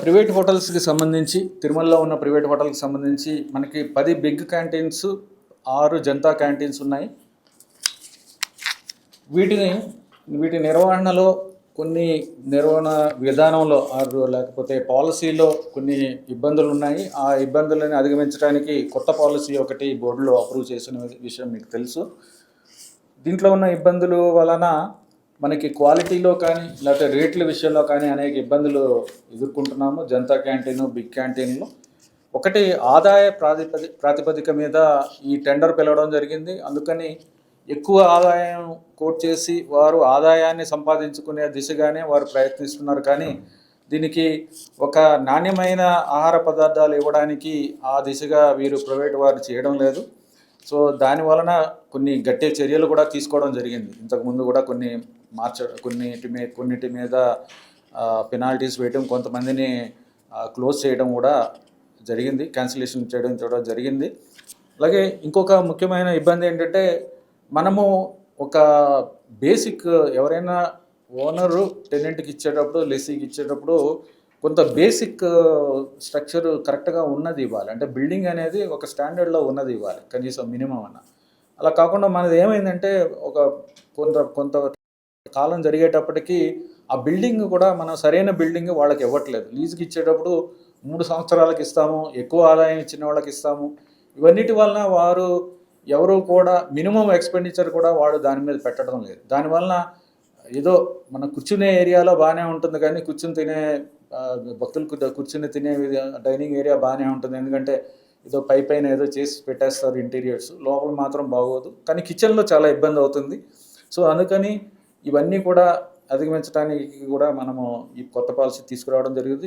Private హోటల్స్కి సంబంధించి తిరుమలలో ఉన్న ప్రైవేట్ హోటల్కి సంబంధించి మనకి 10 బిగ్ క్యాంటీన్స్ 6 జనతా క్యాంటీన్స్ ఉన్నాయి. వీటి నిర్వహణలో కొన్ని నిర్వహణ విధానంలో లేకపోతే పాలసీలో కొన్ని ఇబ్బందులు ఉన్నాయి. ఆ ఇబ్బందులను అధిగమించడానికి కొత్త పాలసీ ఒకటి బోర్డులో అప్రూవ్ చేసిన విషయం మీకు తెలుసు. దీంట్లో ఉన్న ఇబ్బందుల వలన మనకి క్వాలిటీలో కానీ లేకపోతే రేట్ల విషయంలో కానీ అనేక ఇబ్బందులు ఎదుర్కొంటున్నాము. జనతా క్యాంటీన్, బిగ్ క్యాంటీన్లు ఒకటి ఆదాయ ప్రాతిపదిక మీద ఈ టెండర్ పిలవడం జరిగింది. అందుకని ఎక్కువ ఆదాయం కోట్ చేసి వారు ఆదాయాన్ని సంపాదించుకునే దిశగానే వారు ప్రయత్నిస్తున్నారు. కానీ దీనికి ఒక నాణ్యమైన ఆహార పదార్థాలు ఇవ్వడానికి ఆ దిశగా వీరు ప్రైవేట్ వారు చేయడం లేదు. సో దాని వలన కొన్ని గట్టి చర్యలు కూడా తీసుకోవడం జరిగింది. ఇంతకుముందు కూడా కొన్నిటి మీద పెనాల్టీస్ వేయడం, కొంతమందిని క్లోజ్ చేయడం కూడా జరిగింది, క్యాన్సిలేషన్ చేయడం జరిగింది. అలాగే ఇంకొక ముఖ్యమైన ఇబ్బంది ఏంటంటే మనము ఒక బేసిక్ ఎవరైనా ఓనరు టెనెంట్కి ఇచ్చేటప్పుడు, లెస్సీకి ఇచ్చేటప్పుడు కొంత బేసిక్ స్ట్రక్చర్ కరెక్ట్గా ఉన్నది ఇవ్వాలి. అంటే బిల్డింగ్ అనేది ఒక స్టాండర్డ్లో ఉన్నది ఇవ్వాలి, కనీసం మినిమం అన్న. అలా కాకుండా మనది ఏమైందంటే కొంత కాలం జరిగేటప్పటికీ ఆ బిల్డింగ్ కూడా మనం సరైన బిల్డింగ్ వాళ్ళకి ఇవ్వట్లేదు. లీజుకి ఇచ్చేటప్పుడు 3 సంవత్సరాలకు ఇస్తాము, ఎక్కువ ఆదాయం ఇచ్చిన వాళ్ళకి ఇస్తాము. ఇవన్నిటి వలన వారు ఎవరు కూడా మినిమం ఎక్స్పెండిచర్ కూడా వాడు దాని మీద పెట్టడం లేదు. దానివలన ఏదో మన కూర్చునే ఏరియాలో బాగానే ఉంటుంది, కానీ భక్తులకు కూర్చుని తినే డైనింగ్ ఏరియా బాగానే ఉంటుంది. ఎందుకంటే ఏదో పైన ఏదో చేసి పెట్టేస్తారు ఇంటీరియర్స్, లోపల మాత్రం బాగోదు. కానీ కిచెన్లో చాలా ఇబ్బంది అవుతుంది. సో అందుకని ఇవన్నీ కూడా అధిగమించడానికి కూడా మనము ఈ కొత్త పాలసీ తీసుకురావడం జరిగింది.